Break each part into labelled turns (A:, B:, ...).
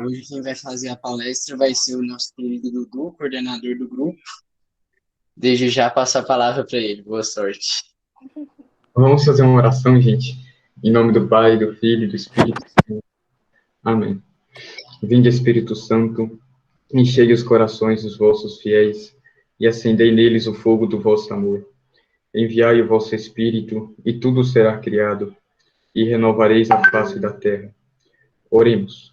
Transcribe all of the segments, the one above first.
A: Hoje quem vai fazer a palestra vai ser o nosso querido Dudu, coordenador do grupo. Desde já passo a palavra para ele. Boa sorte.
B: Vamos fazer uma oração, gente. Em nome do Pai, do Filho e do Espírito Santo. Amém. Vinde, Espírito Santo, enchei os corações dos vossos fiéis e acendei neles o fogo do vosso amor. Enviai o vosso Espírito, e tudo será criado, e renovareis a face da terra. Oremos.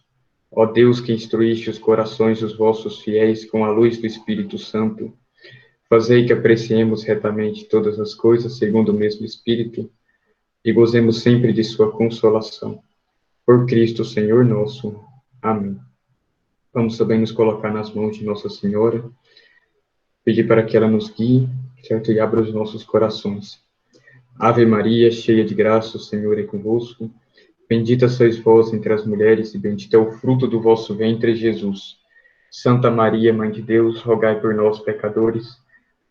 B: Ó Deus, que instruíste os corações dos vossos fiéis com a luz do Espírito Santo, fazei que apreciemos retamente todas as coisas segundo o mesmo Espírito e gozemos sempre de sua consolação. Por Cristo, Senhor nosso. Amém. Vamos também nos colocar nas mãos de Nossa Senhora, pedir para que ela nos guie, certo? E abra os nossos corações. Ave Maria, cheia de graça, o Senhor é convosco. Bendita sois vós entre as mulheres, e bendito é o fruto do vosso ventre, Jesus. Santa Maria, Mãe de Deus, rogai por nós, pecadores,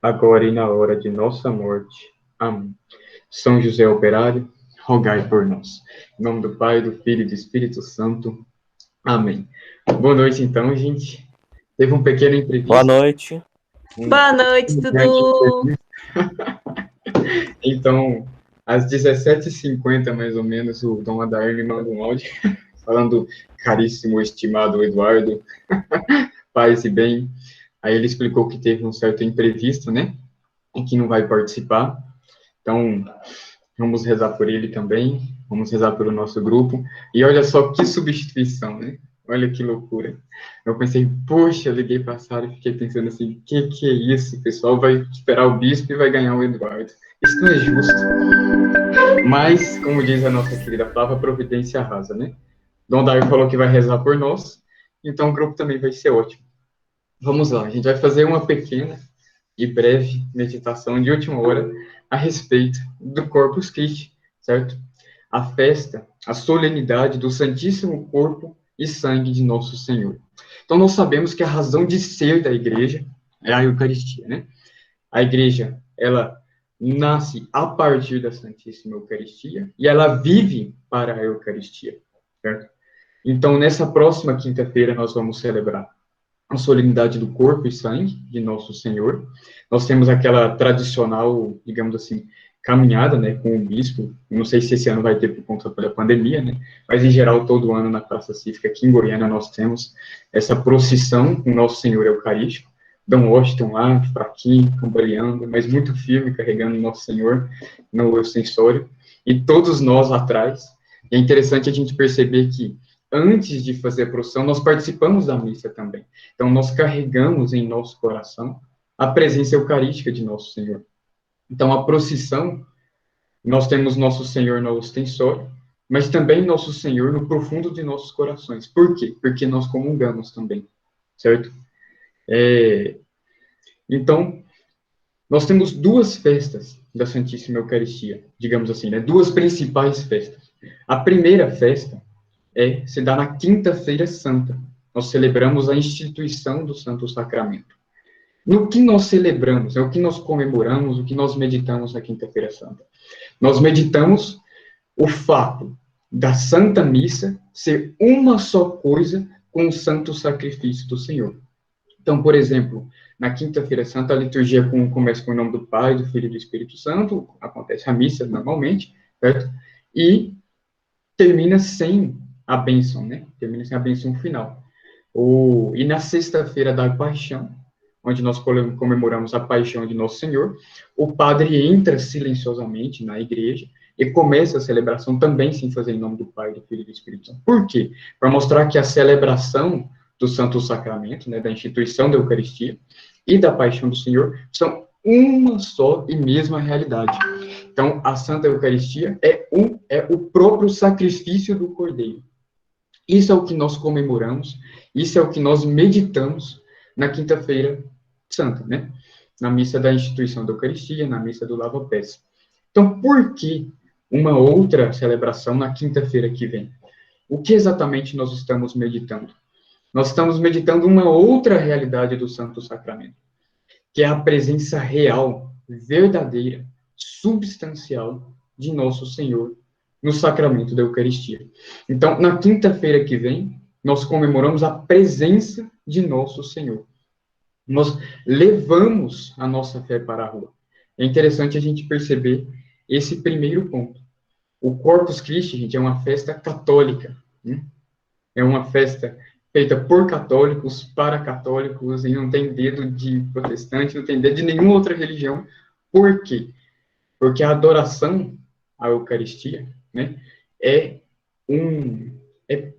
B: agora e na hora de nossa morte. Amém. São José Operário, rogai por nós. Em nome do Pai, do Filho e do Espírito Santo. Amém. Boa noite, então, gente. Teve um pequeno imprevisto.
C: Boa noite.
D: Boa noite, Dudu.
B: Então, às 17h50, mais ou menos, o Dom Adair me manda um áudio falando, caríssimo, estimado Eduardo, paz e bem. Aí ele explicou que teve um certo imprevisto, né? E que não vai participar. Então, vamos rezar por ele também, vamos rezar pelo nosso grupo. E olha só que substituição, né? Olha que loucura. Eu pensei, poxa, eu liguei para a Sara e fiquei pensando assim, que é isso? O pessoal vai esperar o bispo e vai ganhar o Eduardo. Isso não é justo. Mas, como diz a nossa querida Flávia, providência arrasa, né? Dom Dario falou que vai rezar por nós, então o grupo também vai ser ótimo. Vamos lá, a gente vai fazer uma pequena e breve meditação de última hora a respeito do Corpus Christi, certo? A festa, a solenidade do Santíssimo Corpo e Sangue de Nosso Senhor. Então, nós sabemos que a razão de ser da igreja é a Eucaristia, né? A igreja, ela nasce a partir da Santíssima Eucaristia e ela vive para a Eucaristia, certo? Então, nessa próxima quinta-feira, nós vamos celebrar a solenidade do corpo e sangue de Nosso Senhor. Nós temos aquela tradicional, digamos assim, caminhada, né, com o bispo. Não sei se esse ano vai ter por conta da pandemia, né, mas em geral todo ano na Praça Cívica aqui em Goiânia nós temos essa procissão com Nosso Senhor Eucarístico. Dom Washington lá, fraquinho, cambaleando, mas muito firme, carregando Nosso Senhor no ostensório, e todos nós atrás. E é interessante a gente perceber que antes de fazer a procissão, nós participamos da missa também. Então, nós carregamos em nosso coração a presença eucarística de Nosso Senhor. Então, a procissão, nós temos Nosso Senhor no ostensório, mas também Nosso Senhor no profundo de nossos corações. Por quê? Porque nós comungamos também, certo? Então, nós temos duas festas da Santíssima Eucaristia, digamos assim, né? Duas principais festas. A primeira festa se dá na Quinta-feira Santa. Nós celebramos a instituição do Santo Sacramento. No que nós celebramos, o que nós comemoramos, o que nós meditamos na Quinta-feira Santa? Nós meditamos o fato da Santa Missa ser uma só coisa com o Santo Sacrifício do Senhor. Então, por exemplo, na Quinta-feira Santa, a liturgia começa com o nome do Pai, do Filho e do Espírito Santo, acontece a missa normalmente, certo? E termina sem a bênção, né? Termina sem a bênção final. E na sexta-feira da Paixão, onde nós comemoramos a Paixão de Nosso Senhor, o padre entra silenciosamente na igreja e começa a celebração também sem fazer em nome do Pai, do Filho e do Espírito Santo. Por quê? Para mostrar que a celebração do Santo Sacramento, né, da instituição da Eucaristia e da Paixão do Senhor, são uma só e mesma realidade. Então, a Santa Eucaristia é o próprio sacrifício do Cordeiro. Isso é o que nós comemoramos, isso é o que nós meditamos na Quinta-feira Santa, né? Na missa da instituição da Eucaristia, na missa do Lava-Pés. Então, por que uma outra celebração na quinta-feira que vem? O que exatamente nós estamos meditando? Nós estamos meditando uma outra realidade do Santo Sacramento, que é a presença real, verdadeira, substancial de Nosso Senhor no sacramento da Eucaristia. Então, na quinta-feira que vem, nós comemoramos a presença de nosso Senhor. Nós levamos a nossa fé para a rua. É interessante a gente perceber esse primeiro ponto. O Corpus Christi, gente, é uma festa católica, né? É uma festa feita por católicos, para católicos, e não tem dedo de protestante, não tem dedo de nenhuma outra religião. Por quê? Porque a adoração à Eucaristia, né, é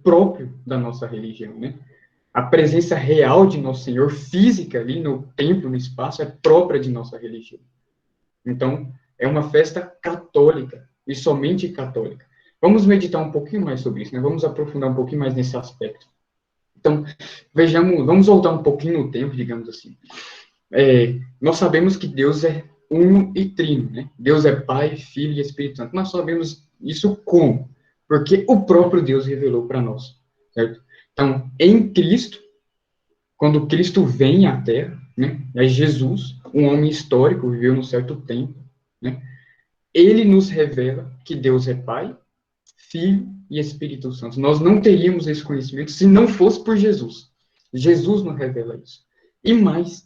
B: próprio da nossa religião, né? A presença real de Nosso Senhor, física ali no templo, no espaço, é própria de nossa religião. Então, é uma festa católica, e somente católica. Vamos meditar um pouquinho mais sobre isso, né? Vamos aprofundar um pouquinho mais nesse aspecto. Então, vejamos, vamos voltar um pouquinho no tempo, digamos assim. Nós sabemos que Deus é uno e trino, né? Deus é Pai, Filho e Espírito Santo. Nós sabemos isso como? Porque o próprio Deus revelou para nós, certo? Então, em Cristo, quando Cristo vem à Terra, né? É Jesus, um homem histórico, viveu num certo tempo, né? Ele nos revela que Deus é Pai, Filho e Espírito Santo. Nós não teríamos esse conhecimento se não fosse por Jesus. Jesus nos revela isso. E mais,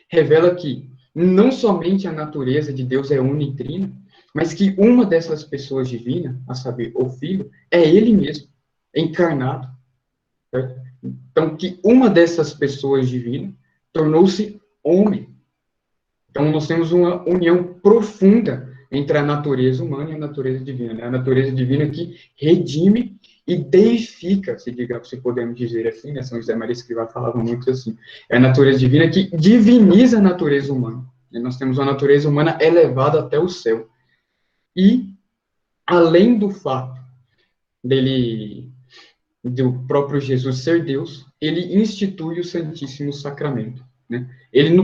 B: revela que não somente a natureza de Deus é unitrina, mas que uma dessas pessoas divinas, a saber, o Filho, é Ele mesmo, encarnado. Certo? Então, que uma dessas pessoas divinas tornou-se homem. Então, nós temos uma união profunda entre a natureza humana e a natureza divina, né? A natureza divina que redime e deifica, se podemos dizer assim, né? São José Maria Escrivá falava muito assim. É a natureza divina que diviniza a natureza humana. E nós temos uma natureza humana elevada até o céu. E, além do fato do próprio Jesus ser Deus, ele institui o Santíssimo Sacramento, né?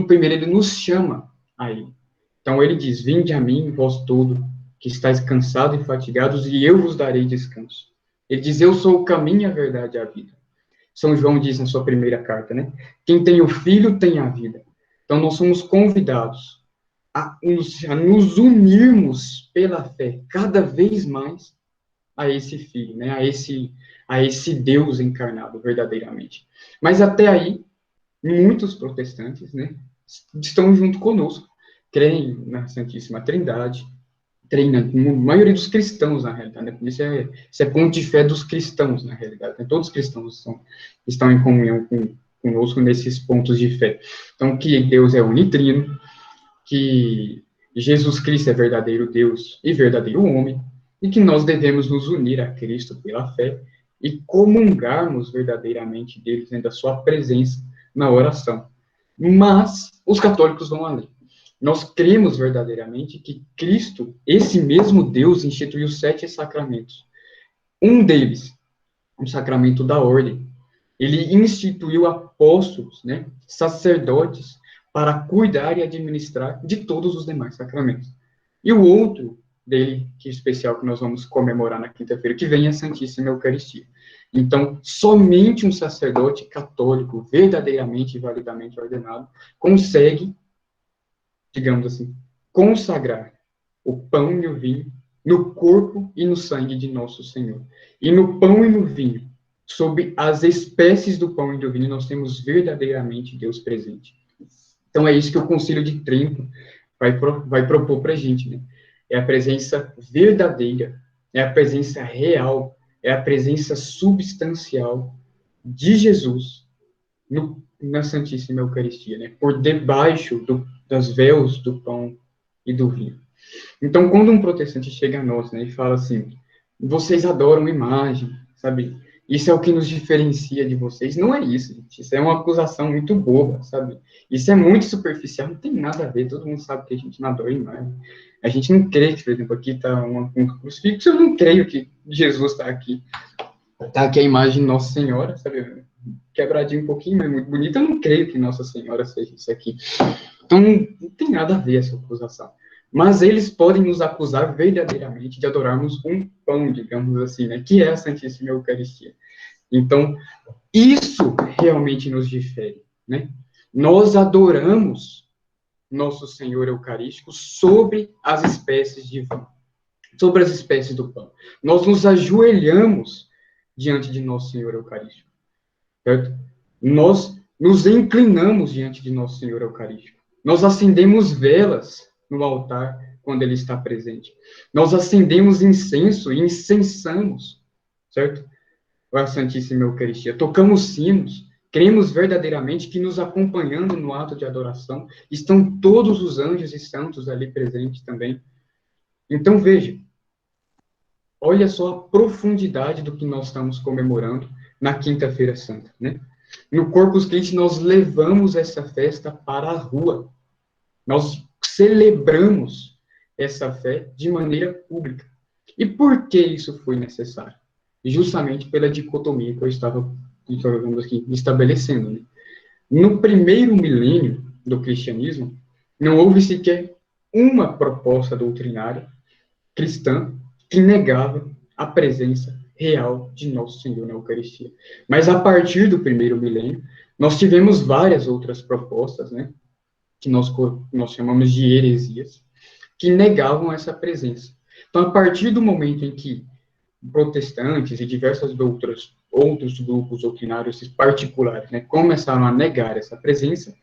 B: Primeiro, ele nos chama a ele. Então, ele diz, vinde a mim, vós todos, que estáis cansados e fatigados, e eu vos darei descanso. Ele diz, eu sou o caminho, a verdade e a vida. São João diz na sua primeira carta, né? Quem tem o Filho tem a vida. Então, nós somos convidados a nos unirmos pela fé, cada vez mais, a esse Filho, né? A esse Deus encarnado, verdadeiramente. Mas até aí, muitos protestantes, né, estão junto conosco, creem na Santíssima Trindade, creem na maioria dos cristãos, na realidade, né? Isso é ponto de fé dos cristãos, na realidade, né? Todos os cristãos estão em comunhão conosco nesses pontos de fé. Então, que Deus é unitrino, que Jesus Cristo é verdadeiro Deus e verdadeiro homem, e que nós devemos nos unir a Cristo pela fé e comungarmos verdadeiramente dele, né, da sua presença na oração. Mas os católicos vão além. Nós cremos verdadeiramente que Cristo, esse mesmo Deus, instituiu 7 sacramentos. Um deles, o sacramento da ordem. Ele instituiu apóstolos, né, sacerdotes, para cuidar e administrar de todos os demais sacramentos. E o outro dele, que é especial, que nós vamos comemorar na quinta-feira que vem, é a Santíssima Eucaristia. Então, somente um sacerdote católico, verdadeiramente e validamente ordenado, consegue, digamos assim, consagrar o pão e o vinho no corpo e no sangue de nosso Senhor. E no pão e no vinho, sob as espécies do pão e do vinho, nós temos verdadeiramente Deus presente. Então, é isso que o Concílio de Trento vai propor para a gente, né? É a presença verdadeira, é a presença real, é a presença substancial de Jesus na Santíssima Eucaristia, né? Por debaixo das véus do pão e do vinho. Então, quando um protestante chega a nós, né, e fala assim, vocês adoram imagem, sabe? Isso é o que nos diferencia de vocês. Não é isso, gente. Isso é uma acusação muito boba, sabe? Isso é muito superficial, não tem nada a ver. Todo mundo sabe que a gente não adora imagem. A gente não crê que, por exemplo, aqui está um crucifixo. Eu não creio que Jesus está aqui. Está aqui a imagem de Nossa Senhora, sabe? Quebradinho um pouquinho, mas muito bonita. Eu não creio que Nossa Senhora seja isso aqui. Então, não tem nada a ver essa acusação. Mas eles podem nos acusar verdadeiramente de adorarmos um pão, digamos assim, né? Que é a Santíssima Eucaristia. Então, isso realmente nos difere, né? Nós adoramos nosso Senhor Eucarístico sobre as espécies de vinho. sobre as espécies do pão. Nós nos ajoelhamos diante de nosso Senhor Eucarístico, certo? Nós nos inclinamos diante de nosso Senhor Eucarístico. Nós acendemos velas no altar quando Ele está presente. Nós acendemos incenso e incensamos, certo? A Santíssima Eucaristia. Tocamos sinos. Cremos verdadeiramente que nos acompanhando no ato de adoração estão todos os anjos e santos ali presentes também. Então, veja, olha só a profundidade do que nós estamos comemorando na Quinta-feira Santa, né? No Corpus Christi, nós levamos essa festa para a rua. Nós celebramos essa fé de maneira pública. E por que isso foi necessário? Justamente pela dicotomia que eu estava aqui estabelecendo, né? No primeiro milênio do cristianismo, não houve sequer uma proposta doutrinária cristã que negava a presença real de Nosso Senhor na Eucaristia. Mas a partir do primeiro milênio, nós tivemos várias outras propostas, né, que nós chamamos de heresias, que negavam essa presença. Então, a partir do momento em que protestantes e diversos outros grupos doutrinários particulares, né, começaram a negar essa presença,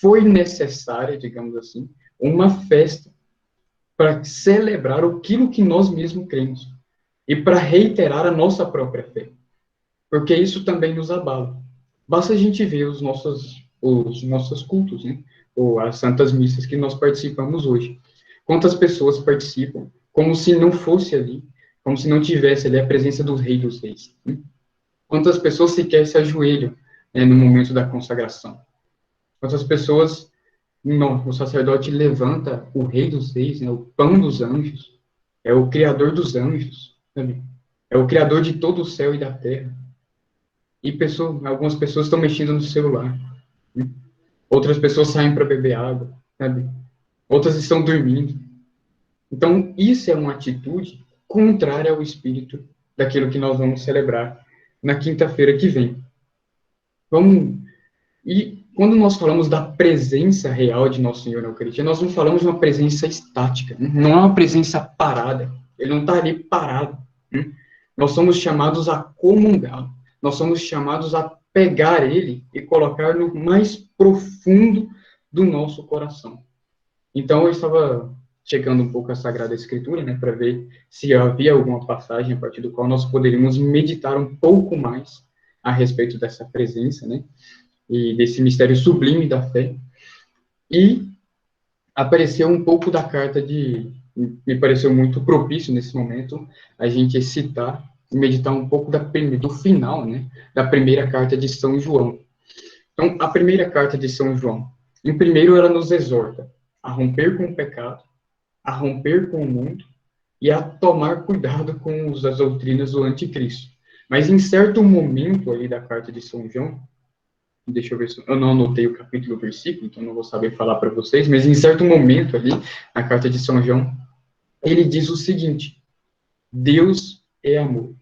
B: foi necessária, digamos assim, uma festa para celebrar aquilo que nós mesmos cremos e para reiterar a nossa própria fé, porque isso também nos abala. Basta a gente ver os nossos cultos, né, ou as santas missas que nós participamos hoje. Quantas pessoas participam como se não fosse ali, como se não tivesse ali a presença do Rei dos Reis, né? Quantas pessoas sequer se ajoelham, né, no momento da consagração? Quantas pessoas, não, o sacerdote levanta o Rei dos Reis, né, o pão dos anjos, é o Criador dos anjos, sabe? É o Criador de todo o céu e da terra. E algumas pessoas estão mexendo no celular, né? Outras pessoas saem para beber água, sabe? Outras estão dormindo. Então, isso é uma atitude contrária ao espírito daquilo que nós vamos celebrar na quinta-feira que vem. E quando nós falamos da presença real de Nosso Senhor na Eucaristia, nós não falamos de uma presença estática, né? Não é uma presença parada, Ele não está ali parado, né? Nós somos chamados a comungá-lo, nós somos chamados a pegar Ele e colocar no mais profundo do nosso coração. Então, eu estava checando um pouco a Sagrada Escritura, né, para ver se havia alguma passagem a partir do qual nós poderíamos meditar um pouco mais a respeito dessa presença, né, e desse mistério sublime da fé. E apareceu um pouco da carta me pareceu muito propício nesse momento a gente citar e meditar um pouco do final, né, da primeira carta de São João. Então, a primeira carta de São João, em primeiro, ela nos exorta a romper com o pecado, a romper com o mundo e a tomar cuidado com as doutrinas do anticristo. Mas em certo momento ali da carta de São João, deixa eu ver se eu não anotei o capítulo e o versículo, então não vou saber falar para vocês, mas em certo momento ali na carta de São João, ele diz o seguinte: Deus é amor.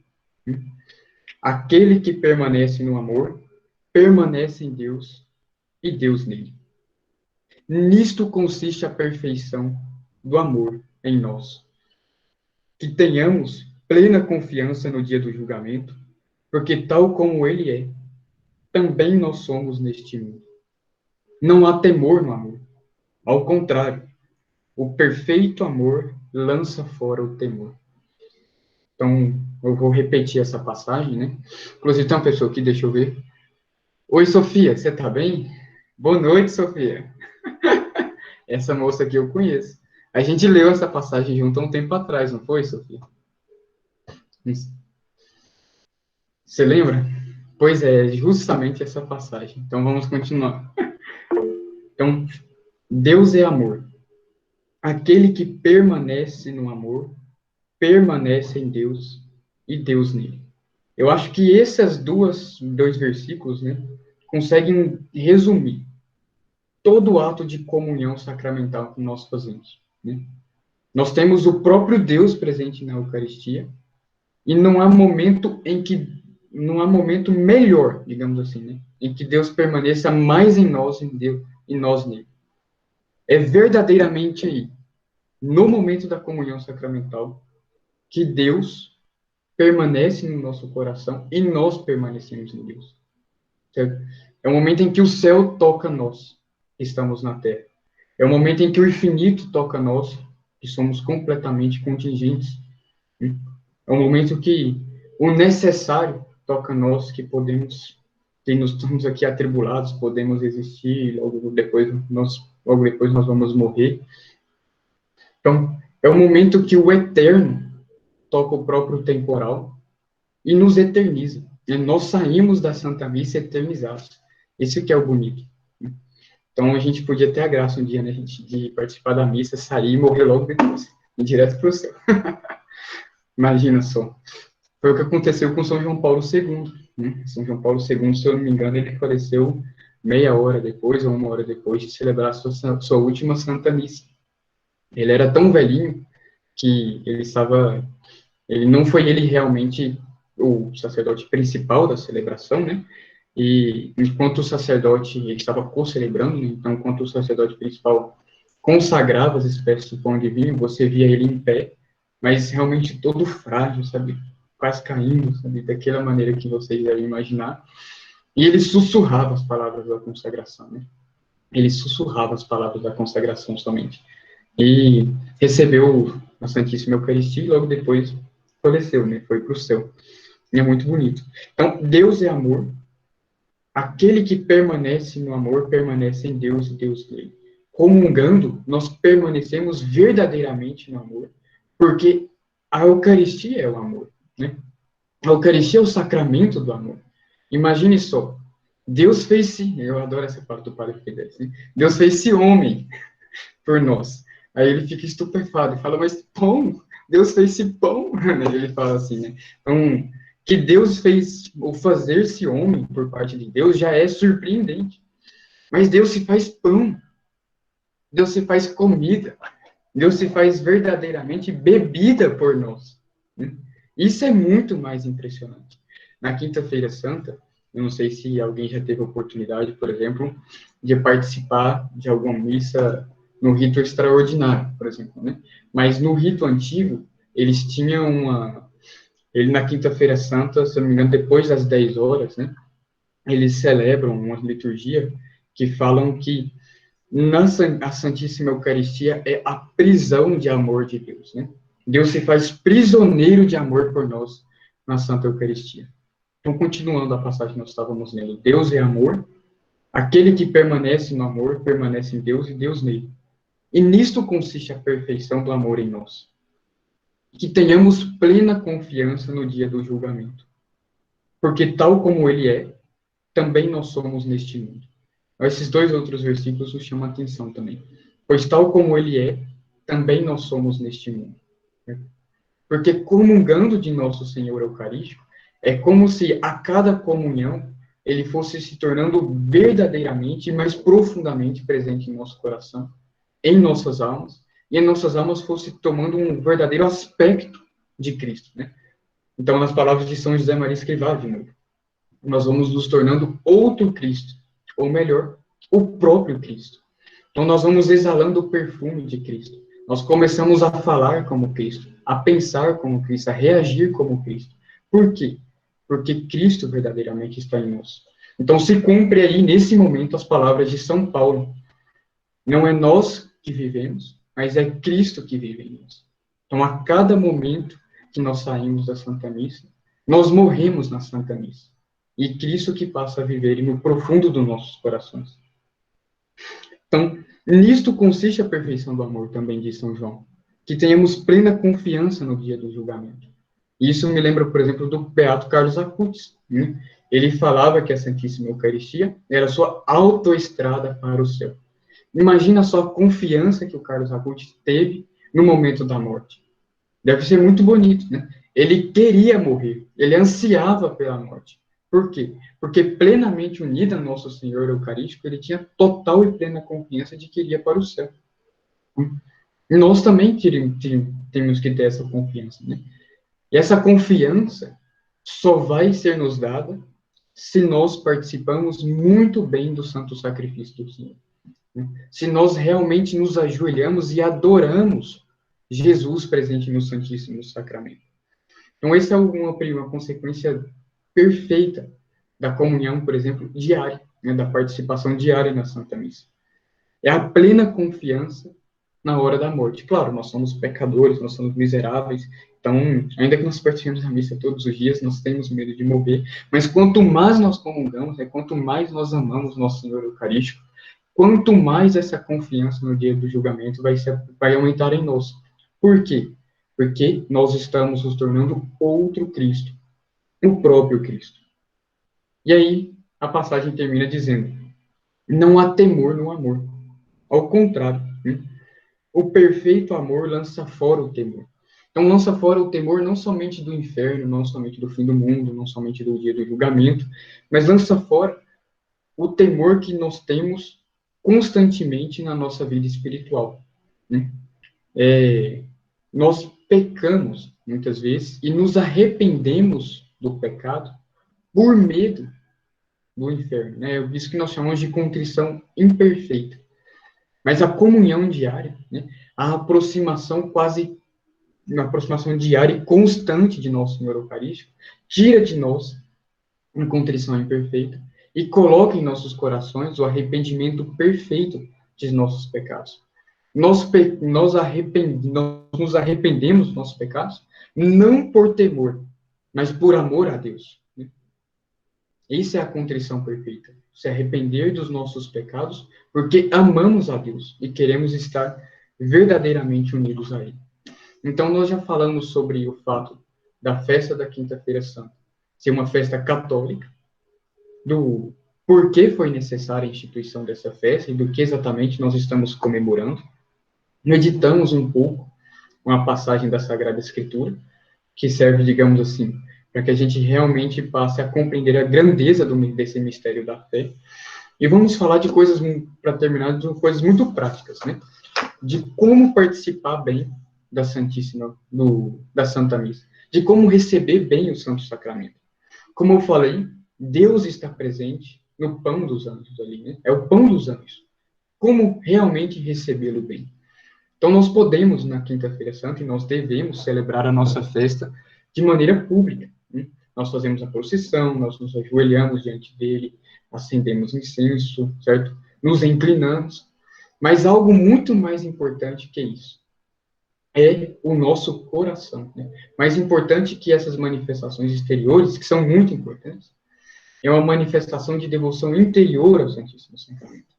B: Aquele que permanece no amor, permanece em Deus e Deus nele. Nisto consiste a perfeição do amor em nós. Que tenhamos plena confiança no dia do julgamento, porque tal como ele é, também nós somos neste mundo. Não há temor no amor. Ao contrário, o perfeito amor lança fora o temor. Então, eu vou repetir essa passagem, né? Inclusive, tem uma pessoa aqui, deixa eu ver. Oi, Sofia, você tá bem? Boa noite, Sofia. Essa moça aqui eu conheço. A gente leu essa passagem junto há um tempo atrás, não foi, Sofia? Você lembra? Pois é, justamente essa passagem. Então, vamos continuar. Então, Deus é amor. Aquele que permanece no amor, permanece em Deus e Deus nele. Eu acho que esses dois versículos, né, conseguem resumir todo o ato de comunhão sacramental que nós fazemos, né? Nós temos o próprio Deus presente na Eucaristia e não há momento melhor, digamos assim, né, em que Deus permaneça mais em nós e nós nele. É verdadeiramente aí, no momento da comunhão sacramental, que Deus permanece no nosso coração e nós permanecemos em Deus. Certo? É o momento em que o céu toca nós, que estamos na terra. É o momento em que o infinito toca nós, que somos completamente contingentes. É o momento que o necessário toca nós, que podemos, que nós estamos aqui atribulados, podemos existir, logo depois nós vamos morrer. Então, é o momento que o eterno toca o próprio temporal e nos eterniza. E nós saímos da Santa Missa eternizados. Isso que é o bonito. Então, a gente podia ter a graça um dia, né, gente, de participar da missa, sair e morrer logo depois, ir direto para o céu. Imagina só. Foi o que aconteceu com São João Paulo II. Né? São João Paulo II, se eu não me engano, ele faleceu meia hora depois, ou uma hora depois, de celebrar sua última Santa Missa. Ele era tão velhinho que ele não foi ele realmente o sacerdote principal da celebração, né? E enquanto o sacerdote, ele estava co-celebrando, né? Então, enquanto o sacerdote principal consagrava as espécies de pão e de vinho, você via ele em pé, mas realmente todo frágil, sabe? Quase caindo, sabe? Daquela maneira que vocês devem imaginar. E ele sussurrava as palavras da consagração, né? Ele sussurrava as palavras da consagração somente. E recebeu a Santíssima Eucaristia e logo depois faleceu, né? Foi para o céu. E é muito bonito. Então, Deus é amor. Aquele que permanece no amor, permanece em Deus e Deus nele. Comungando, nós permanecemos verdadeiramente no amor, porque a Eucaristia é o amor, né? A Eucaristia é o sacramento do amor. Imagine só, Deus fez-se, eu adoro essa parte do Padre Fidesz, né? Deus fez-se homem por nós. Aí ele fica estupefado e fala, mas pão? Deus fez-se pão? Ele fala assim, né? Então, que Deus fez, o fazer-se homem por parte de Deus já é surpreendente. Mas Deus se faz pão. Deus se faz comida. Deus se faz verdadeiramente bebida por nós. Né? Isso é muito mais impressionante. Na Quinta-feira Santa, eu não sei se alguém já teve a oportunidade, por exemplo, de participar de alguma missa no rito extraordinário, por exemplo, né? Mas no rito antigo, eles tinham ele na Quinta-feira Santa, se eu não me engano, depois das 10 horas, né? Eles celebram uma liturgia que falam que a Santíssima Eucaristia é a prisão de amor de Deus, né? Deus se faz prisioneiro de amor por nós na Santa Eucaristia. Então, continuando a passagem que nós estávamos lendo, Deus é amor, aquele que permanece no amor, permanece em Deus e Deus nele. E nisto consiste a perfeição do amor em nós. Que tenhamos plena confiança no dia do julgamento. Porque tal como ele é, também nós somos neste mundo. Esses dois outros versículos nos chamam a atenção também. Pois tal como ele é, também nós somos neste mundo. Porque comungando de nosso Senhor Eucarístico, é como se a cada comunhão ele fosse se tornando verdadeiramente e mais profundamente presente em nosso coração, em nossas almas, e em nossas almas fosse tomando um verdadeiro aspecto de Cristo, né? Então, nas palavras de São José Maria Escrivá, de novo, nós vamos nos tornando outro Cristo, ou melhor, o próprio Cristo. Então, nós vamos exalando o perfume de Cristo. Nós começamos a falar como Cristo, a pensar como Cristo, a reagir como Cristo. Por quê? Porque Cristo verdadeiramente está em nós. Então, se cumpre aí, nesse momento, as palavras de São Paulo. Não é nós que vivemos, mas é Cristo que vive em nós. Então, a cada momento que nós saímos da Santa Missa, nós morremos na Santa Missa. E Cristo que passa a viver no profundo dos nossos corações. Então, nisto consiste a perfeição do amor, também diz São João. Que tenhamos plena confiança no dia do julgamento. Isso me lembra, por exemplo, do Beato Carlos Acutis. Né? Ele falava que a Santíssima Eucaristia era a sua autoestrada para o céu. Imagina só a confiança que o Carlos Acutis teve no momento da morte. Deve ser muito bonito, né? Ele queria morrer, ele ansiava pela morte. Por quê? Porque plenamente unido a Nosso Senhor Eucarístico, ele tinha total e plena confiança de que iria para o céu. E nós também temos que ter essa confiança, né? E essa confiança só vai ser nos dada se nós participamos muito bem do santo sacrifício do Senhor. Se nós realmente nos ajoelhamos e adoramos Jesus presente no Santíssimo Sacramento. Então, essa é uma consequência perfeita da comunhão, por exemplo, diária, né, da participação diária na Santa Missa. É a plena confiança na hora da morte. Claro, nós somos pecadores, nós somos miseráveis, então, ainda que nós participemos da missa todos os dias, nós temos medo de morrer, mas quanto mais nós comungamos, quanto mais nós amamos nosso Senhor Eucarístico, quanto mais essa confiança no dia do julgamento vai aumentar em nós. Por quê? Porque nós estamos nos tornando outro Cristo, o próprio Cristo. E aí, a passagem termina dizendo, não há temor no amor. Ao contrário, né? O perfeito amor lança fora o temor. Então, lança fora o temor não somente do inferno, não somente do fim do mundo, não somente do dia do julgamento, mas lança fora o temor que nós temos constantemente na nossa vida espiritual. Né? Nós pecamos, muitas vezes, e nos arrependemos do pecado por medo do inferno. Né? Isso que nós chamamos de contrição imperfeita. Mas a comunhão diária, né? A aproximação uma aproximação diária e constante de Nosso Senhor Eucarístico, tira de nós uma contrição imperfeita e coloca em nossos corações o arrependimento perfeito de nossos pecados. Nós nos arrependemos dos nossos pecados, não por temor, mas por amor a Deus. Né? Essa é a contrição perfeita. Se arrepender dos nossos pecados, porque amamos a Deus e queremos estar verdadeiramente unidos a Ele. Então, nós já falamos sobre o fato da festa da Quinta-feira Santa ser uma festa católica, do porquê foi necessária a instituição dessa festa e do que exatamente nós estamos comemorando. Meditamos um pouco uma passagem da Sagrada Escritura, que serve, digamos assim, para que a gente realmente passe a compreender a grandeza desse mistério da fé. E vamos falar de coisas, para terminar, de coisas muito práticas, né? De como participar bem da Santíssima, da Santa Missa, de como receber bem o Santo Sacramento. Como eu falei, Deus está presente no pão dos anjos ali, né? É o pão dos anjos. Como realmente recebê-lo bem? Então, nós podemos, na Quinta-feira Santa, e nós devemos celebrar a nossa festa de maneira pública. Né? Nós fazemos a procissão, nós nos ajoelhamos diante dele, acendemos incenso, certo? Nos inclinamos. Mas algo muito mais importante que isso é o nosso coração. Né? Mais importante que essas manifestações exteriores, que são muito importantes, é uma manifestação de devoção interior ao Santíssimo Sacramento.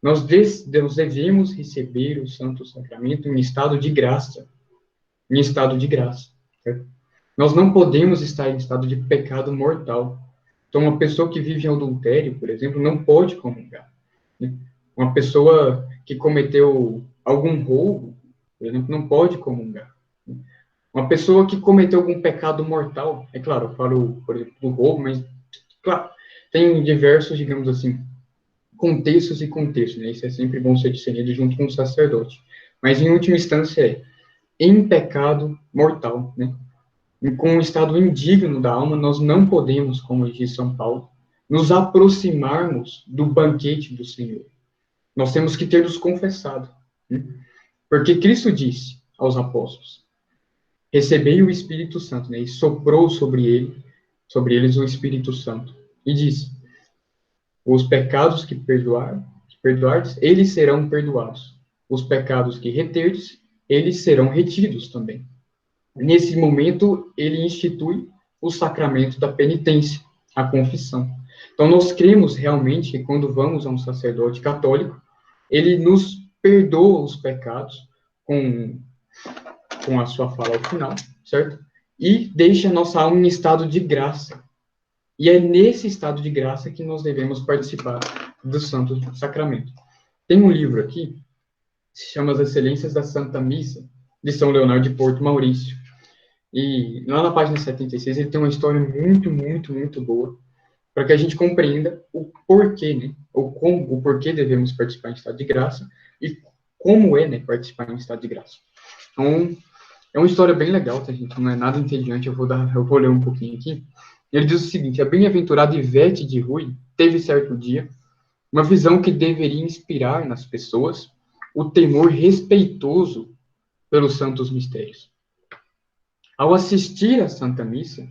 B: Nós devemos receber o Santo Sacramento em estado de graça. Em estado de graça. Certo? Nós não podemos estar em estado de pecado mortal. Então, uma pessoa que vive em adultério, por exemplo, não pode comungar. Né? Uma pessoa que cometeu algum roubo, por exemplo, não pode comungar. Uma pessoa que cometeu algum pecado mortal, é claro, eu falo, por exemplo, do roubo, mas, claro, tem diversos, digamos assim, contextos e contextos, né? Isso é sempre bom ser discernido junto com o sacerdote. Mas, em última instância, em pecado mortal, né? E com um estado indigno da alma, nós não podemos, como diz São Paulo, nos aproximarmos do banquete do Senhor. Nós temos que ter nos confessado. Né? Porque Cristo disse aos apóstolos, recebei o Espírito Santo, né? E soprou sobre eles o Espírito Santo. E disse, os pecados que perdoardes, eles serão perdoados. Os pecados que reterdes, eles serão retidos também. Nesse momento, ele institui o sacramento da penitência, a confissão. Então, nós cremos realmente que quando vamos a um sacerdote católico, ele nos perdoa os pecados com a sua fala ao final, certo? E deixa a nossa alma em estado de graça. E é nesse estado de graça que nós devemos participar do Santo Sacramento. Tem um livro aqui, que se chama As Excelências da Santa Missa, de São Leonardo de Porto Maurício. E lá na página 76, ele tem uma história muito, muito, muito boa, para que a gente compreenda o porquê, né? O porquê devemos participar em estado de graça e como é, né, participar em estado de graça. Então, é uma história bem legal, tá, gente? Não é nada entediante, eu vou ler um pouquinho aqui. Ele diz o seguinte, a bem-aventurada Ivete de Rui teve certo dia uma visão que deveria inspirar nas pessoas o temor respeitoso pelos santos mistérios. Ao assistir à Santa Missa,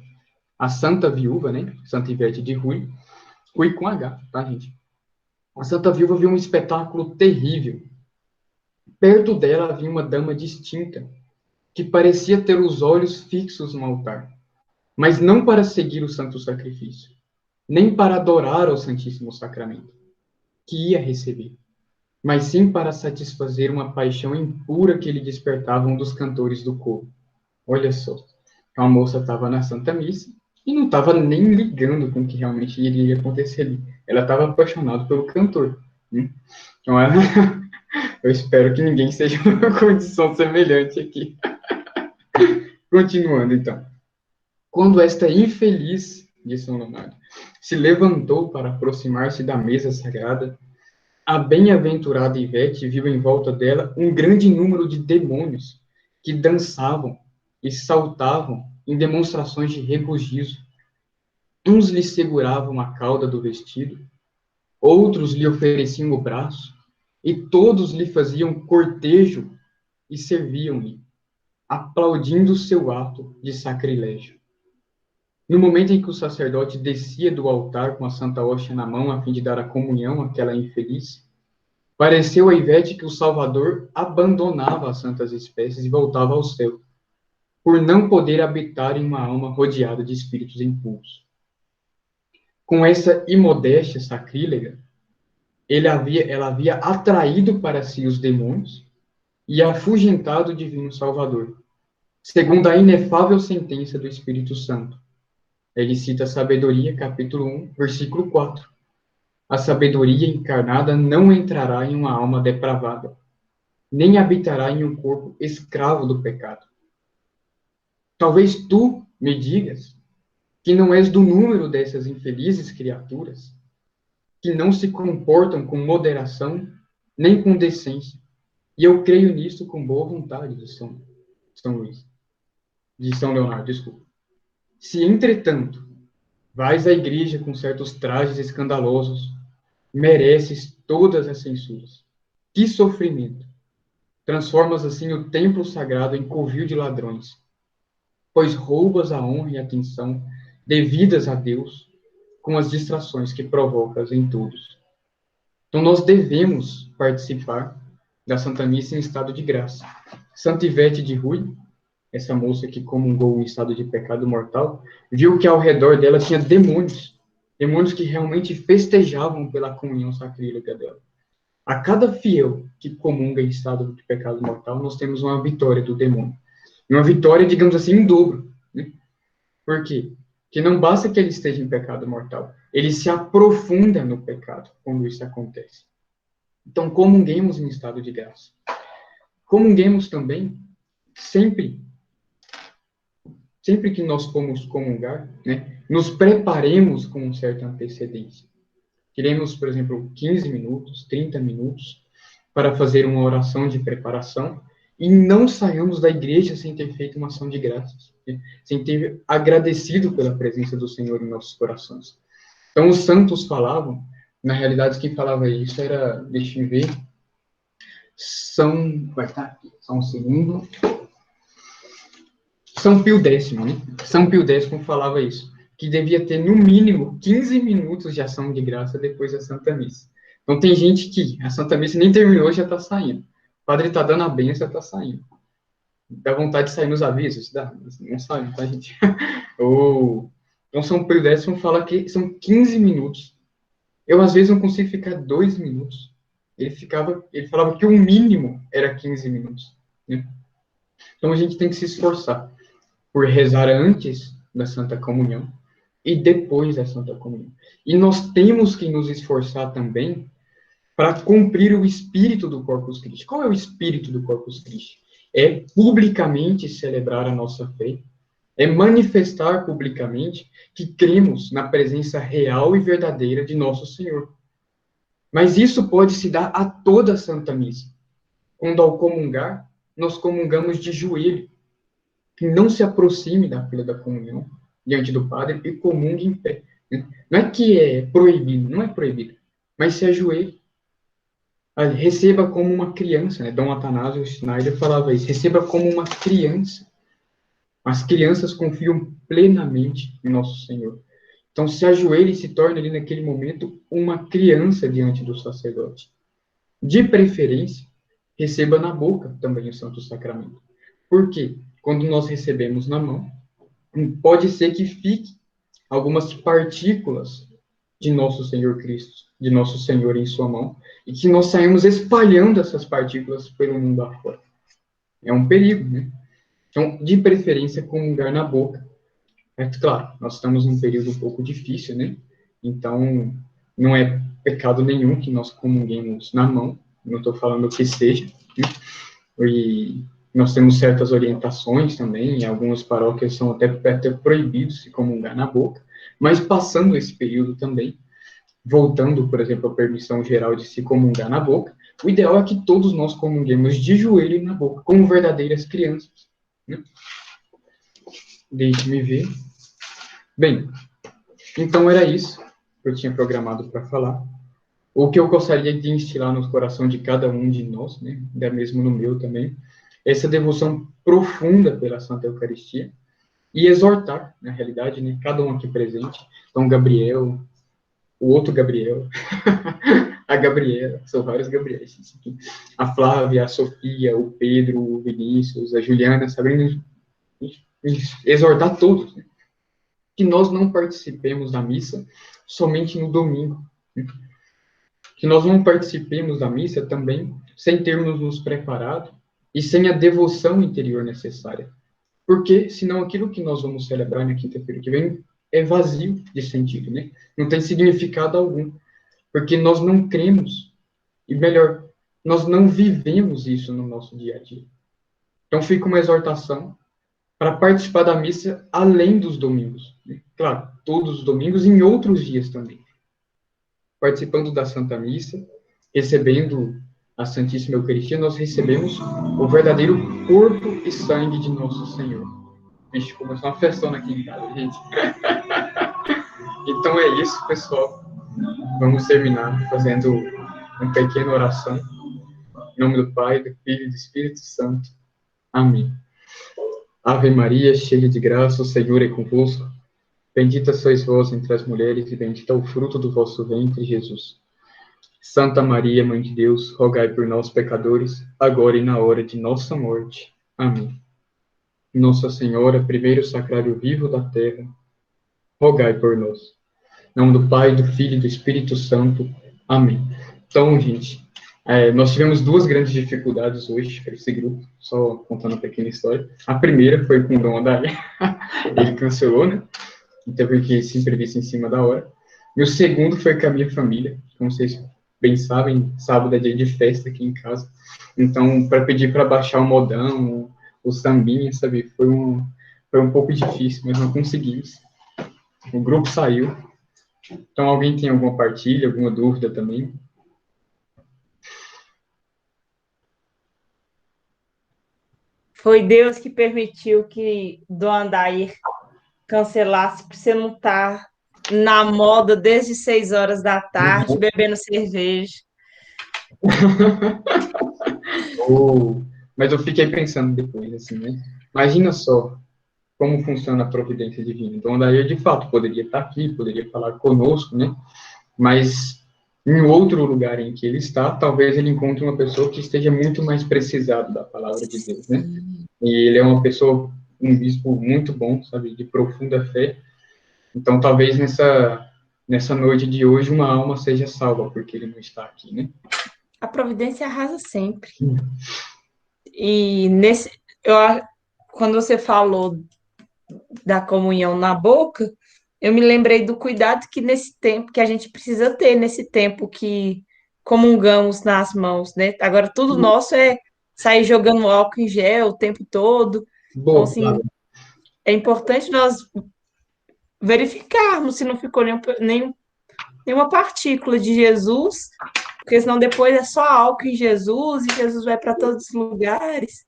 B: a Santa Viúva, né, Santa Ivete de Rui com H, tá, gente? A Santa Viúva viu um espetáculo terrível. Perto dela havia uma dama distinta, que parecia ter os olhos fixos no altar, mas não para seguir o santo sacrifício, nem para adorar ao Santíssimo Sacramento, que ia receber, mas sim para satisfazer uma paixão impura que lhe despertava um dos cantores do coro. Olha só, a moça estava na Santa Missa e não estava nem ligando com o que realmente iria acontecer ali. Ela estava apaixonada pelo cantor. Então, eu espero que ninguém seja uma condição semelhante aqui. Continuando, então. Quando esta infeliz de São Leonardo se levantou para aproximar-se da mesa sagrada, a bem-aventurada Ivete viu em volta dela um grande número de demônios que dançavam e saltavam em demonstrações de regozijo. Uns lhe seguravam a cauda do vestido, outros lhe ofereciam o braço, e todos lhe faziam cortejo e serviam-lhe, aplaudindo seu ato de sacrilégio. No momento em que o sacerdote descia do altar com a Santa Hóstia na mão a fim de dar a comunhão àquela infeliz, pareceu a Ivete que o Salvador abandonava as santas espécies e voltava ao céu, por não poder habitar em uma alma rodeada de espíritos impuros. Com essa imodéstia sacrílega, ela havia atraído para si os demônios e afugentado o divino Salvador, segundo a inefável sentença do Espírito Santo. Ele cita a Sabedoria, capítulo 1, versículo 4. A sabedoria encarnada não entrará em uma alma depravada, nem habitará em um corpo escravo do pecado. Talvez tu me digas que não és do número dessas infelizes criaturas, que não se comportam com moderação, nem com decência. E eu creio nisso com boa vontade de São Luís. De São Leonardo, desculpa. Se, entretanto, vais à igreja com certos trajes escandalosos, mereces todas as censuras. Que sofrimento! Transformas assim o templo sagrado em covil de ladrões, pois roubas a honra e a atenção devidas a Deus com as distrações que provocas em todos. Então, nós devemos participar da Santa Missa em estado de graça. Santa Ivete de Rui, essa moça que comungou em estado de pecado mortal, viu que ao redor dela tinha demônios que realmente festejavam pela comunhão sacrílega dela. A cada fiel que comunga em estado de pecado mortal, nós temos uma vitória do demônio. E uma vitória, digamos assim, em dobro. Né? Por quê? Que não basta que ele esteja em pecado mortal, ele se aprofunda no pecado quando isso acontece. Então, comunguemos em estado de graça. Comunguemos também sempre que nós formos comungar, né, nos preparemos com certa antecedência. Teremos, por exemplo, 15 minutos, 30 minutos para fazer uma oração de preparação e não saiamos da igreja sem ter feito uma ação de graças, né, sem ter agradecido pela presença do Senhor em nossos corações. Então, os santos falavam, na realidade, quem falava isso era, deixa eu ver, vai estar aqui, só um segundo. São Pio X, né? São Pio X falava isso, que devia ter, no mínimo, 15 minutos de ação de graça depois da Santa Missa. Então, tem gente que a Santa Missa nem terminou, já está saindo. O padre está dando a benção, já está saindo. Dá vontade de sair nos avisos? Dá, não sai, tá, gente? Então, São Pio X fala que são 15 minutos. Eu, às vezes, não consigo ficar 2 minutos. Ele falava que o mínimo era 15 minutos. Né? Então, a gente tem que se esforçar por rezar antes da Santa Comunhão e depois da Santa Comunhão. E nós temos que nos esforçar também para cumprir o espírito do Corpus Christi. Qual é o espírito do Corpus Christi? É publicamente celebrar a nossa fé, é manifestar publicamente que cremos na presença real e verdadeira de nosso Senhor. Mas isso pode se dar a toda a Santa Missa. Quando ao comungar, nós comungamos de joelho, que não se aproxime da fila da comunhão diante do padre e comungue em pé. Não é que é proibido, não é proibido, mas se ajoelhe. Receba como uma criança, né? Dom Atanásio Schneider falava isso, receba como uma criança. As crianças confiam plenamente em nosso Senhor. Então, se ajoelhe e se torne ali naquele momento uma criança diante do sacerdote. De preferência, receba na boca também o Santo Sacramento. Por quê? Quando nós recebemos na mão, pode ser que fique algumas partículas de nosso Senhor Cristo, de nosso Senhor em sua mão, e que nós saímos espalhando essas partículas pelo mundo afora. É um perigo, né? Então, de preferência, comungar na boca. É claro, nós estamos num período um pouco difícil, né? Então, não é pecado nenhum que nós comunguemos na mão, não estou falando que seja, né? E nós temos certas orientações também, em algumas paróquias são até proibidos de comungar na boca, mas passando esse período também, voltando, por exemplo, à permissão geral de se comungar na boca, o ideal é que todos nós comunguemos de joelho na boca, como verdadeiras crianças, né? Deixe-me ver. Bem, então era isso que eu tinha programado para falar. O que eu gostaria de instilar no coração de cada um de nós, né, até mesmo no meu também, essa devoção profunda pela Santa Eucaristia e exortar, na realidade, né, cada um aqui presente, então Gabriel, o outro Gabriel, a Gabriela, são vários Gabriéis, a Flávia, a Sofia, o Pedro, o Vinícius, a Juliana, Sabrina, exortar todos, né, que nós não participemos da missa somente no domingo, né, que nós não participemos da missa também sem termos nos preparado e sem a devoção interior necessária. Porque, senão, aquilo que nós vamos celebrar na quinta-feira que vem é vazio de sentido, né? Não tem significado algum. Porque nós não cremos, e melhor, nós não vivemos isso no nosso dia a dia. Então, fica uma exortação para participar da missa além dos domingos. Né? Claro, todos os domingos e em outros dias também. Participando da Santa Missa, recebendo a Santíssima Eucaristia, nós recebemos o verdadeiro corpo e sangue de nosso Senhor. Vixe, começou uma festona aqui em casa, gente. Então é isso, pessoal. Vamos terminar fazendo uma pequena oração. Em nome do Pai, do Filho e do Espírito Santo. Amém. Ave Maria, cheia de graça, o Senhor é convosco. Bendita sois vós entre as mulheres, e bendito é o fruto do vosso ventre, Jesus. Santa Maria, Mãe de Deus, rogai por nós, pecadores, agora e na hora de nossa morte. Amém. Nossa Senhora, primeiro sacrário vivo da terra, rogai por nós. Em nome do Pai, do Filho e do Espírito Santo. Amém. Então, gente, nós tivemos duas grandes dificuldades hoje para esse grupo, só contando uma pequena história. A primeira foi com o Dom Adair, ele cancelou, né? Então, porque esse imprevisto em cima da hora. E o segundo foi com a minha família, como vocês bem sabem, sábado é dia de festa aqui em casa. Então, para pedir para baixar o modão, o sambinha, sabe, foi um pouco difícil, mas não conseguimos. O grupo saiu. Então, alguém tem alguma partilha, alguma dúvida também?
D: Foi Deus que permitiu que Dom Andair cancelasse para você não estar na moda desde 6 horas da tarde, bebendo cerveja.
B: Mas eu fiquei pensando depois, assim, né? Imagina só como funciona a providência divina. Então, Andair, de fato, poderia estar aqui, poderia falar conosco, né? Mas em outro lugar em que ele está, talvez ele encontre uma pessoa que esteja muito mais precisado da palavra de Deus, né? E ele é uma pessoa, um bispo muito bom, sabe, de profunda fé. Então, talvez nessa noite de hoje, uma alma seja salva, porque ele não está aqui, né?
D: A providência arrasa sempre.
B: Hum.
D: E quando você falou da comunhão na boca, eu me lembrei do cuidado que nesse tempo que a gente precisa ter nesse tempo que comungamos nas mãos, né? Agora tudo nosso é sair jogando álcool em gel o tempo todo. Então,
B: Boa,
D: assim, é importante nós verificarmos se não ficou nenhuma partícula de Jesus, porque senão depois é só álcool em Jesus e Jesus vai para todos os lugares.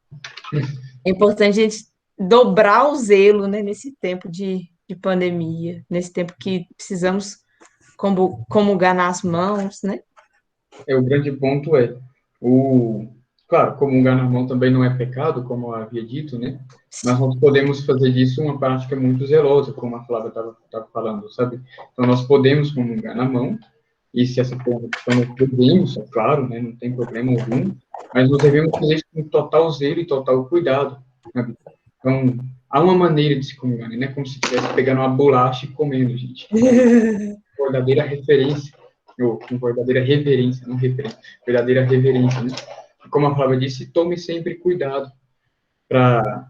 D: É importante a gente dobrar o zelo, né, nesse tempo de pandemia, nesse tempo que precisamos comungar nas mãos, né?
B: O grande ponto claro, comungar na mão também não é pecado, como eu havia dito, né? Mas nós podemos fazer disso uma prática muito zelosa, como a Flávia estava falando, sabe? Então, nós podemos comungar na mão, e se essa for uma opção, nós devemos, é claro, né? Não tem problema algum, mas nós devemos fazer isso com total zelo e total cuidado, sabe? Então, há uma maneira de se comungar, né? Não é como se estivesse pegando uma bolacha e comendo, gente. Verdadeira referência, ou com verdadeira reverência, não referência, verdadeira reverência, né? Como a Flávia disse, tome sempre cuidado para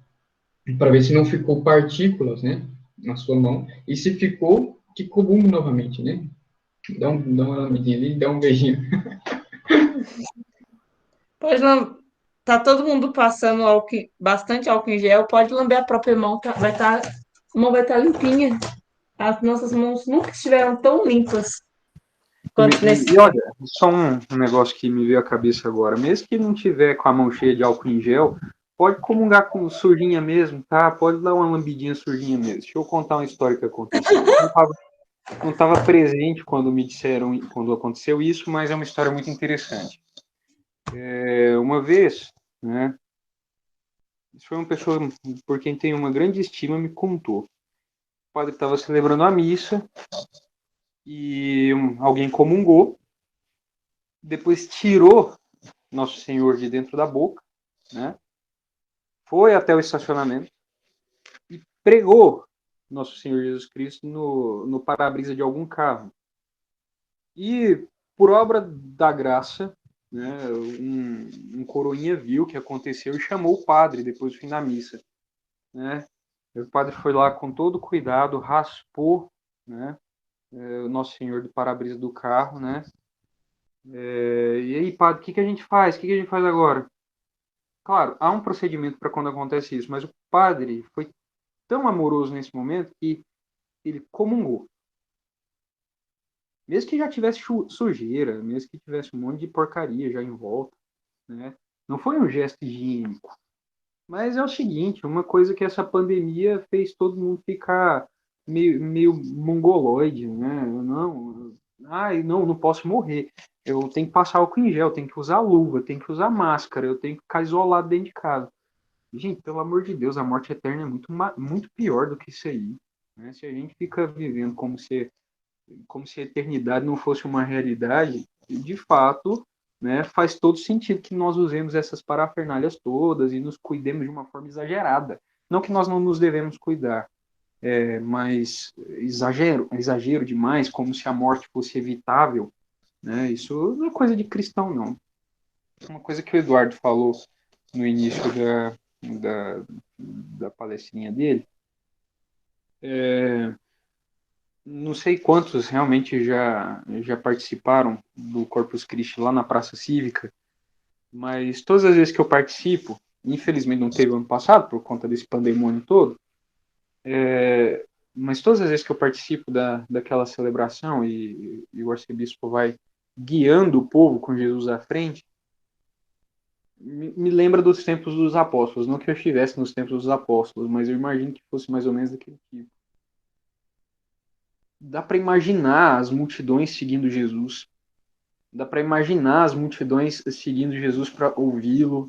B: ver se não ficou partículas, né, na sua mão, e se ficou, que comungue novamente, né? Dá uma lambidinha ali, dá um beijinho.
D: Pois não, tá todo mundo passando bastante álcool em gel, pode lamber a própria mão, a mão vai estar limpinha. As nossas mãos nunca estiveram tão limpas quanto nesse
C: E
D: tempo.
C: olha, só um negócio que me veio à cabeça agora. Mesmo que não tiver com a mão cheia de álcool em gel, pode comungar com sujinha mesmo, tá? Pode dar uma lambidinha sujinha mesmo. Deixa eu contar uma história que aconteceu. Eu não estava presente quando me disseram, quando aconteceu isso, mas é uma história muito interessante. Uma vez, né? Isso foi uma pessoa por quem tenho uma grande estima, me contou. O padre estava celebrando a missa e alguém comungou, depois tirou Nosso Senhor de dentro da boca, né? Foi até o estacionamento e pregou Nosso Senhor Jesus Cristo no para-brisa de algum carro. E, por obra da graça, né, um coroinha viu o que aconteceu e chamou o padre depois do fim da missa, né? O padre foi lá com todo cuidado, raspou, né, o Nosso Senhor do para-brisa do carro, né? E aí, padre, o que a gente faz? O que a gente faz agora? Claro, há um procedimento para quando acontece isso, mas o padre foi tão amoroso nesse momento que ele comungou. Mesmo que já tivesse sujeira, mesmo que tivesse um monte de porcaria já em volta, né? Não foi um gesto higiênico. Mas é o seguinte, uma coisa que essa pandemia fez todo mundo ficar meio mongoloide, né? Não posso morrer. Eu tenho que passar álcool em gel, tenho que usar luva, tenho que usar máscara, eu tenho que ficar isolado dentro de casa. Gente, pelo amor de Deus, a morte eterna é muito pior do que isso aí, né? Se a gente fica vivendo como se a eternidade não fosse uma realidade, de fato, né, faz todo sentido que nós usemos essas parafernálias todas e nos cuidemos de uma forma exagerada. Não que nós não nos devemos cuidar, mas exagero demais, como se a morte fosse evitável, né? Isso não é coisa de cristão, não. Uma coisa que o Eduardo falou no início da, da palestrinha dele, não sei quantos realmente já participaram do Corpus Christi lá na Praça Cívica, mas todas as vezes que eu participo, infelizmente não teve ano passado por conta desse pandemônio todo, mas todas as vezes que eu participo daquela celebração e o arcebispo vai guiando o povo com Jesus à frente, me lembra dos tempos dos apóstolos. Não que eu estivesse nos tempos dos apóstolos, mas eu imagino que fosse mais ou menos daquele tipo. Dá para imaginar as multidões seguindo Jesus. Dá para imaginar as multidões seguindo Jesus para ouvi-lo,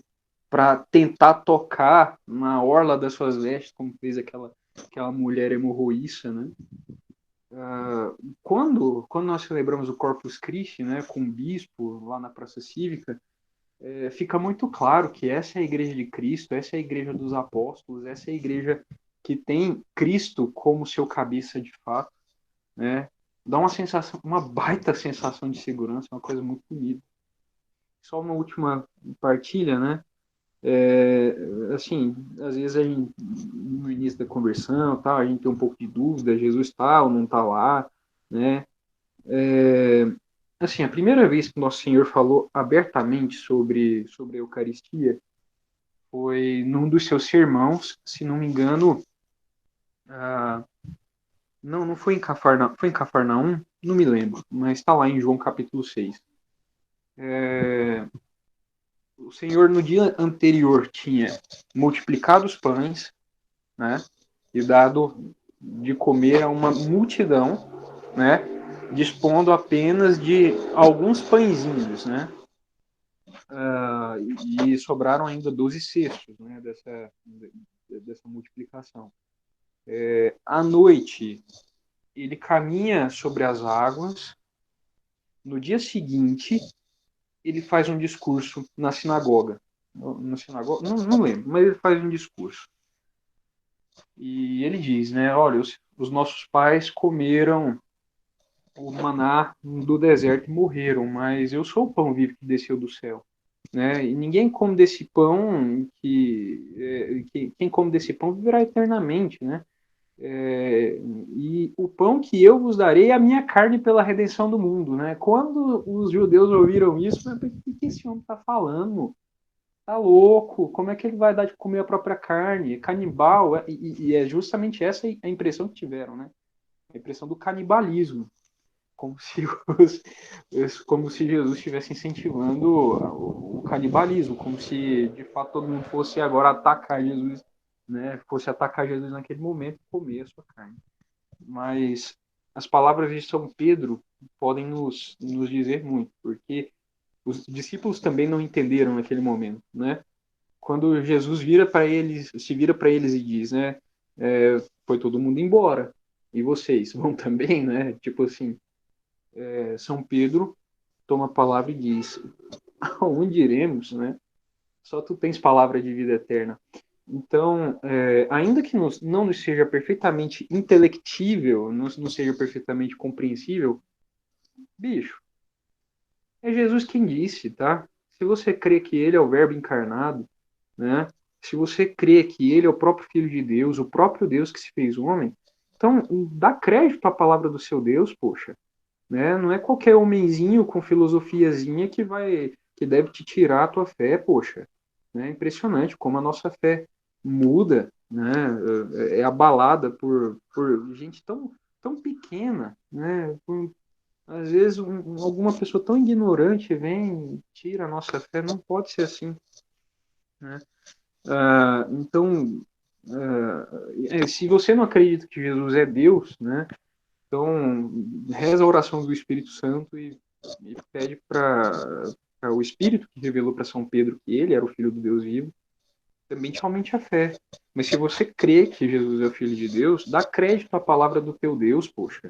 C: para tentar tocar na orla das suas vestes, como fez aquela mulher hemorroíça, né? Quando nós celebramos o Corpus Christi, né, com o bispo lá na Praça Cívica, fica muito claro que essa é a igreja de Cristo, essa é a igreja dos apóstolos, essa é a igreja que tem Cristo como seu cabeça de fato, né? Dá uma sensação, uma baita sensação de segurança, uma coisa muito bonita. Só uma última partilha, né? Assim, às vezes no início da conversão, tal, a gente tem um pouco de dúvida, Jesus está ou não está lá, né? Assim, a primeira vez que Nosso Senhor falou abertamente sobre a Eucaristia foi num dos seus sermãos, se não me engano, não foi foi em Cafarnaum, não me lembro, mas está lá em João capítulo 6. O Senhor no dia anterior tinha multiplicado os pães, né, e dado de comer a uma multidão, né, dispondo apenas de alguns pãezinhos, né? E sobraram ainda 12 cestos, né, dessa multiplicação. À noite, ele caminha sobre as águas. No dia seguinte, ele faz um discurso na sinagoga. Na sinagoga? Não lembro, mas ele faz um discurso. E ele diz, né, olha, os nossos pais comeram o maná do deserto e morreram, mas eu sou o pão vivo que desceu do céu. Né? E ninguém come desse pão quem come desse pão viverá eternamente, né? E o pão que eu vos darei é a minha carne pela redenção do mundo, né? Quando os judeus ouviram isso, o que esse homem está falando? Tá louco? Como é que ele vai dar de comer a própria carne? Canibal? E é justamente essa a impressão que tiveram, né? A impressão do canibalismo, como se, como se Jesus estivesse incentivando o canibalismo, como se de fato todo mundo fosse agora atacar Jesus, né? Fosse atacar Jesus naquele momento e comer a sua carne. Mas as palavras de São Pedro podem nos dizer muito, porque os discípulos também não entenderam naquele momento, né? Quando Jesus se vira para eles e diz, né? Foi todo mundo embora, e vocês vão também, né? Tipo assim, São Pedro toma a palavra e diz: aonde iremos, né? Só tu tens palavra de vida eterna. Então, ainda que não nos seja perfeitamente intelectível, não seja perfeitamente compreensível, bicho, é Jesus quem disse, tá? Se você crê que ele é o Verbo encarnado, né? Se você crê que ele é o próprio Filho de Deus, o próprio Deus que se fez homem, então dá crédito à palavra do seu Deus, poxa. Né? Não é qualquer homenzinho com filosofiazinha que deve te tirar a tua fé, poxa. Né? É impressionante como a nossa fé muda, né? É abalada por gente tão pequena, né? Às vezes alguma pessoa tão ignorante vem e tira a nossa fé, não pode ser assim, né? Então, se você não acredita que Jesus é Deus, né? Então, reza a oração do Espírito Santo e pede para o Espírito que revelou para São Pedro que ele era o Filho do Deus vivo, também te aumente a fé. Mas se você crê que Jesus é o Filho de Deus, dá crédito à palavra do teu Deus, poxa.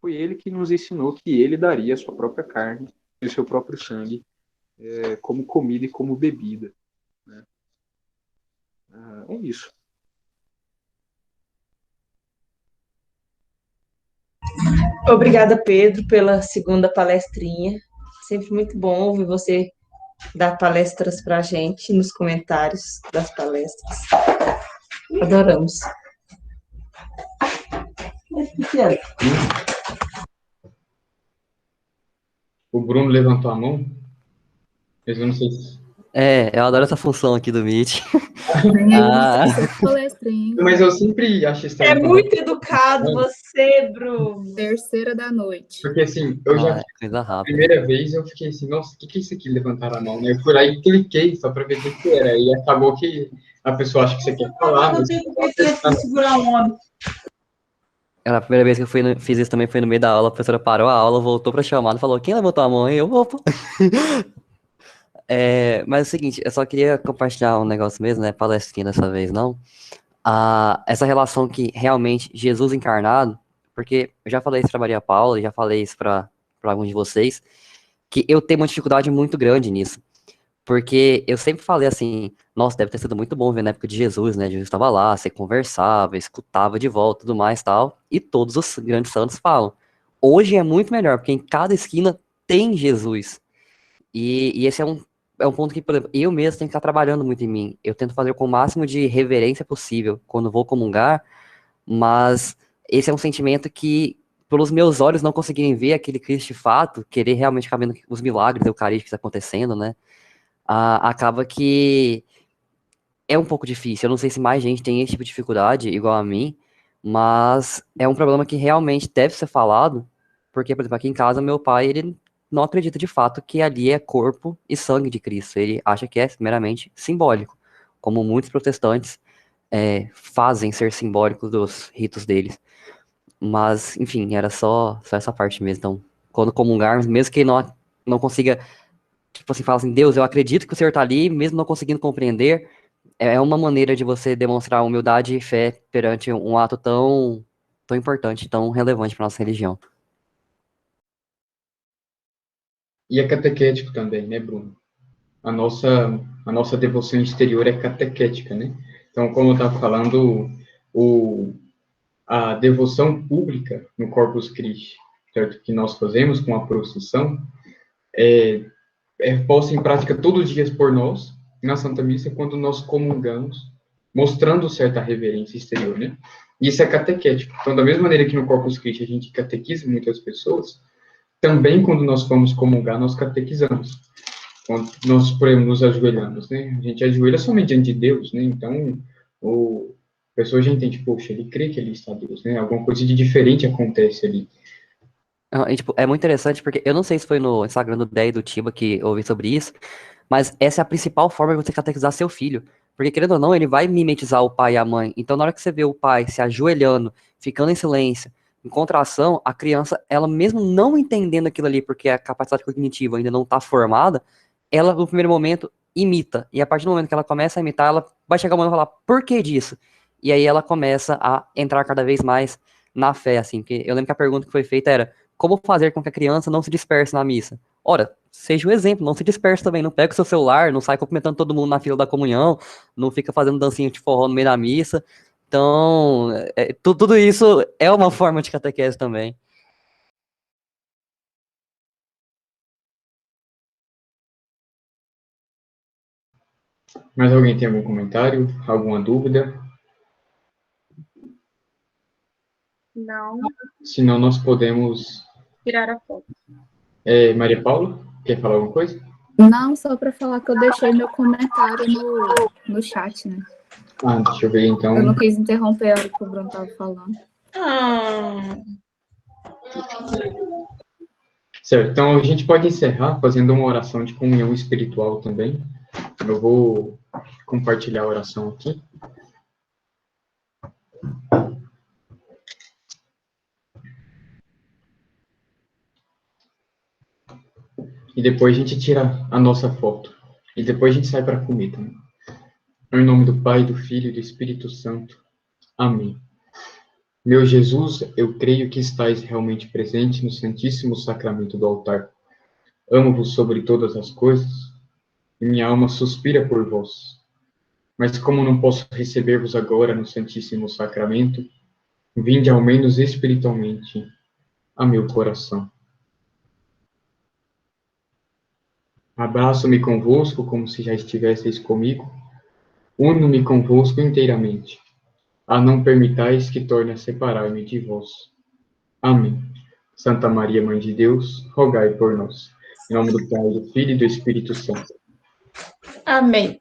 C: Foi ele que nos ensinou que ele daria a sua própria carne e o seu próprio sangue como comida e como bebida. Né? É isso.
D: Obrigada, Pedro, pela segunda palestrinha. Sempre muito bom ouvir você dar palestras para a gente nos comentários das palestras. Adoramos.
B: O Bruno levantou a mão, mas eu não sei se...
E: Eu adoro essa função aqui do Meet.
F: Terceira palestra, hein?
B: Mas eu sempre acho estranho.
D: É muito educado você, Bruno.
F: Terceira da noite.
B: Porque assim, eu já
E: coisa
B: a
E: rápida.
B: primeira vez eu fiquei assim, nossa, o que é isso aqui, levantar a mão, né? Eu fui lá e cliquei só para ver o que era, e acabou que a pessoa acha que você quer falar, mas...
D: segurar um homem.
E: A primeira vez que eu fiz isso também foi no meio da aula, a professora parou a aula, voltou pra chamada e falou, quem levantou a mão aí? Eu, opa. Mas é o seguinte, eu só queria compartilhar um negócio mesmo, né, palestrinha dessa vez, não. Essa relação que realmente Jesus encarnado, porque eu já falei isso pra Maria Paula, já falei isso pra alguns de vocês, que eu tenho uma dificuldade muito grande nisso. Porque eu sempre falei assim, nossa, deve ter sido muito bom ver na época de Jesus, né? Jesus estava lá, você conversava, escutava de volta, tudo mais tal. E todos os grandes santos falam. Hoje é muito melhor, porque em cada esquina tem Jesus. E esse é um ponto que, por exemplo, eu mesmo tenho que estar trabalhando muito em mim. Eu tento fazer com o máximo de reverência possível quando vou comungar, mas esse é um sentimento que, pelos meus olhos não conseguirem ver aquele Cristo de fato, querer realmente ficar vendo os milagres eucarísticos acontecendo, né? Acaba que é um pouco difícil. Eu não sei se mais gente tem esse tipo de dificuldade, igual a mim, mas é um problema que realmente deve ser falado, porque, por exemplo, aqui em casa, meu pai, ele não acredita de fato que ali é corpo e sangue de Cristo. Ele acha que é meramente simbólico, como muitos protestantes fazem ser simbólicos dos ritos deles. Mas, enfim, era só essa parte mesmo. Então, quando comungarmos, mesmo que não consiga, tipo assim, falar assim, Deus, eu acredito que o Senhor está ali, mesmo não conseguindo compreender, é uma maneira de você demonstrar humildade e fé perante um ato tão importante, tão relevante para nossa religião.
B: E é catequético também, né, Bruno? A nossa devoção exterior é catequética, né? Então, como eu estava falando, a devoção pública no Corpus Christi, certo? Que nós fazemos com a procissão, é posta em prática todos os dias por nós, na Santa Missa, quando nós comungamos, mostrando certa reverência exterior, né? Isso é catequético. Então, da mesma maneira que no Corpus Christi a gente catequiza muitas pessoas, também quando nós vamos comungar, nós catequizamos. Quando nós, por exemplo, nos ajoelhamos, né? A gente ajoelha somente diante de Deus, né? Então, a pessoa já entende, poxa, ele crê que ali está Deus, né? Alguma coisa de diferente acontece ali.
E: E, tipo, é muito interessante porque eu não sei se foi no Instagram do Dé e do Tiba que eu ouvi sobre isso, mas essa é a principal forma de você catequizar seu filho. Porque, querendo ou não, ele vai mimetizar o pai e a mãe. Então, na hora que você vê o pai se ajoelhando, ficando em silêncio, em contração, a criança, ela mesmo não entendendo aquilo ali, porque a capacidade cognitiva ainda não está formada, ela, no primeiro momento, imita. E a partir do momento que ela começa a imitar, ela vai chegar uma hora e falar, por que disso? E aí ela começa a entrar cada vez mais na fé, assim. Porque eu lembro que a pergunta que foi feita era, como fazer com que a criança não se disperse na missa? Ora, seja o exemplo, não se disperse também, não pega o seu celular, não sai cumprimentando todo mundo na fila da comunhão, não fica fazendo dancinha de forró no meio da missa. Então, tudo isso é uma forma de catequese também.
B: Mais alguém tem algum comentário? Alguma dúvida?
F: Não,
B: Senão nós podemos...
F: tirar a foto.
B: Maria Paula, quer falar alguma coisa?
F: Não, só para falar que eu deixei meu comentário no chat, né?
B: Deixa eu ver então.
F: Eu não quis interromper a hora que o Bruno estava falando.
B: Certo, então a gente pode encerrar fazendo uma oração de comunhão espiritual também. Eu vou compartilhar a oração aqui. E depois a gente tira a nossa foto. E depois a gente sai para comer também. Em nome do Pai, do Filho e do Espírito Santo. Amém. Meu Jesus, eu creio que estais realmente presente no Santíssimo Sacramento do altar. Amo-vos sobre todas as coisas, e minha alma suspira por vós. Mas como não posso receber-vos agora no Santíssimo Sacramento, vinde ao menos espiritualmente a meu coração. Abraço-me convosco como se já estivesseis comigo, uno-me convosco inteiramente, a não permitais que torne a separar-me de vós. Amém. Santa Maria, Mãe de Deus, rogai por nós. Em nome do Pai, do Filho e do Espírito Santo.
D: Amém.